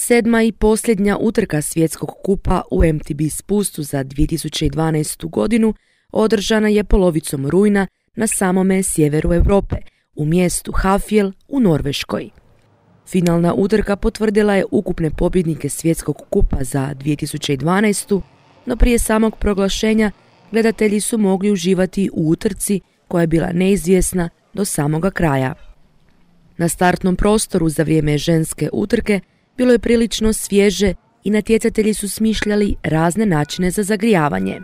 Sedma i posljednja utrka svjetskog kupa u MTB spustu za 2012. godinu održana je polovicom rujna na samome sjeveru Europe, u mjestu Hafjell u Norveškoj. Finalna utrka potvrdila je ukupne pobjednike svjetskog kupa za 2012. no prije samog proglašenja gledatelji su mogli uživati u utrci koja je bila neizvjesna do samoga kraja. Na startnom prostoru za vrijeme ženske utrke bilo je prilično svježe i natjecatelji su smišljali razne načine za zagrijavanje.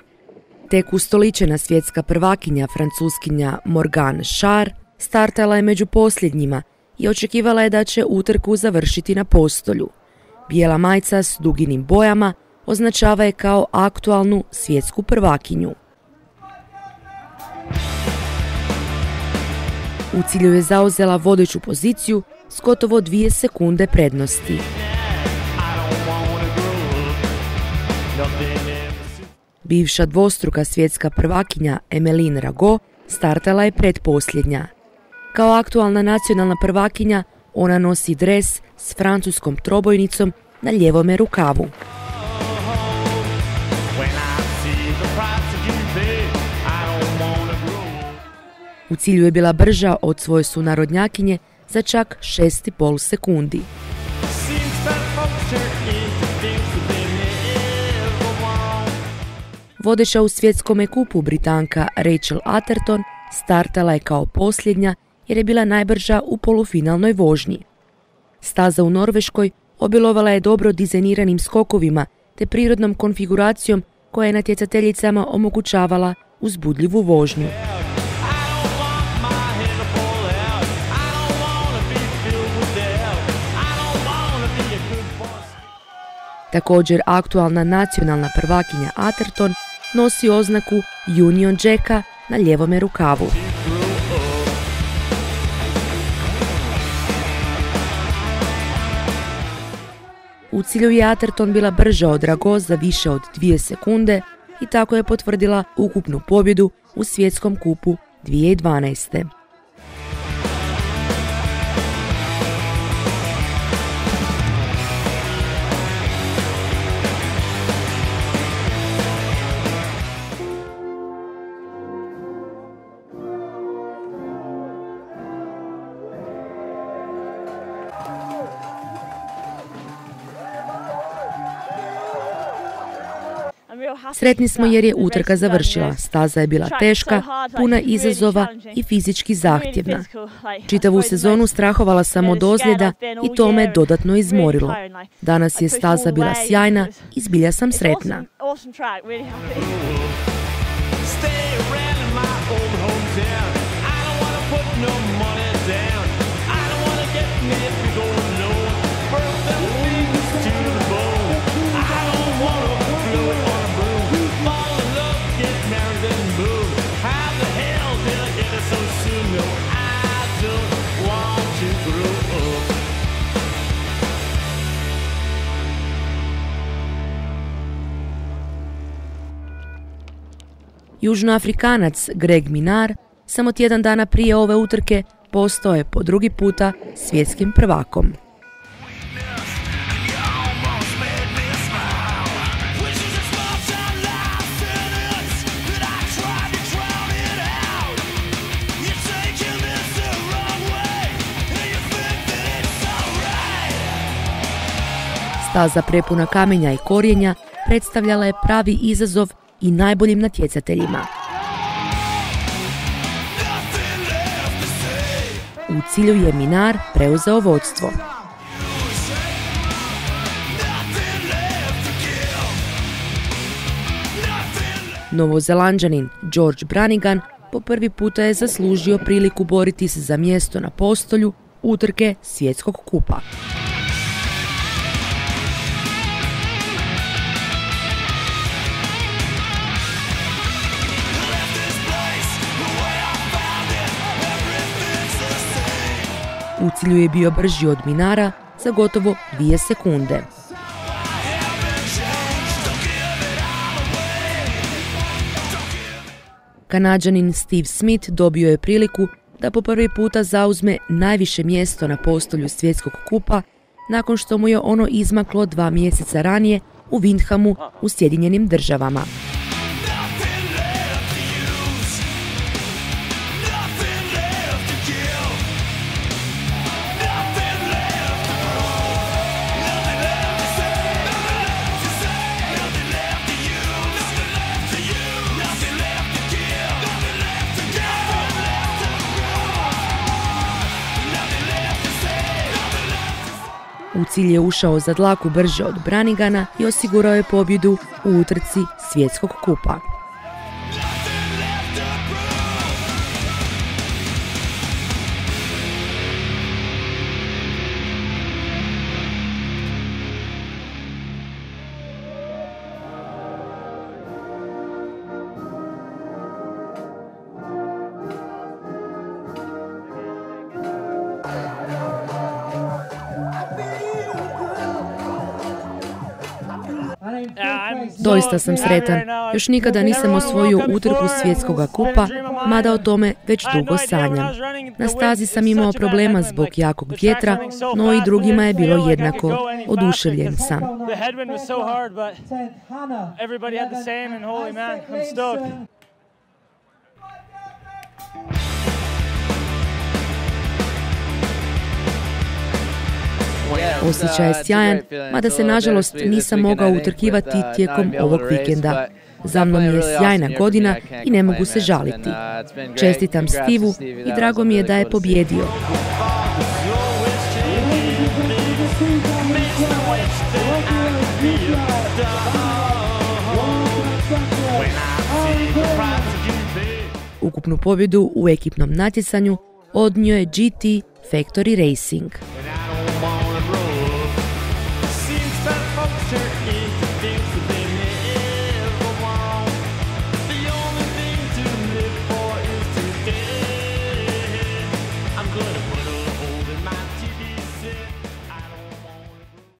Tek ustoličena svjetska prvakinja francuskinja Morgane Charre startala je među posljednjima i očekivala je da će utrku završiti na postolju. Bijela majica s duginim bojama označava je kao aktualnu svjetsku prvakinju. U cilju je zauzela vodeću poziciju s gotovo 2 sekunde prednosti. Bivša dvostruka svjetska prvakinja Emmeline Ragot startala je pretposljednja. Kao aktualna nacionalna prvakinja ona nosi dres s francuskom trobojnicom na ljevome rukavu. U cilju je bila brža od svoje sunarodnjakinje za čak 6,5 sekundi. Vodeća u svjetskome kupu Britanka Rachel Atherton startala je kao posljednja jer je bila najbrža u polufinalnoj vožnji. Staza u Norveškoj obilovala je dobro dizajniranim skokovima te prirodnom konfiguracijom koja je natjecateljicama omogućavala uzbudljivu vožnju. Također aktualna nacionalna prvakinja Atherton nosi oznaku Union Jacka na ljevome rukavu. U cilju je Atherton bila brža od Ragot za više od 2 sekunde i tako je potvrdila ukupnu pobjedu u svjetskom kupu 2012. Sretni smo jer je utrka završila. Staza je bila teška, puna izazova i fizički zahtjevna. Čitavu sezonu strahovala sam od ozljeda i to me dodatno izmorilo. Danas je staza bila sjajna i zbilja sam sretna. Južnoafrikanac Greg Minnaar samo tjedan dana prije ove utrke postao je po drugi puta svjetskim prvakom. Staza prepuna kamenja i korijenja predstavljala je pravi izazov i najboljim natjecateljima. U cilju je Minnaar preuzeo vodstvo. Novozelanđanin George Branigan po prvi puta je zaslužio priliku boriti se za mjesto na postolju utrke svjetskog kupa. U cilju je bio brži od Minnaara za gotovo 2 sekunde. Kanađanin Steve Smith dobio je priliku da po prvi puta zauzme najviše mjesto na postolju svjetskog kupa nakon što mu je ono izmaklo 2 mjeseca ranije u Windhamu u Sjedinjenim Državama. U cilj je ušao za dlaku brže od Branigana i osigurao je pobjedu u utrci svjetskog kupa. Doista sam sretan. Još nikada nisam osvojio utrku svjetskoga kupa, mada o tome već dugo sanjam. Na stazi sam imao problema zbog jakog vjetra, no i drugima je bilo jednako. Oduševljen sam. Osjećaj je sjajan, mada se nažalost nisam mogao utrkivati tijekom ovog vikenda. Za mnom je sjajna godina i ne mogu se žaliti. Čestitam Steveu i drago mi je da je pobjedio. Ukupnu pobjedu u ekipnom natjecanju odnio je GT Factory Racing.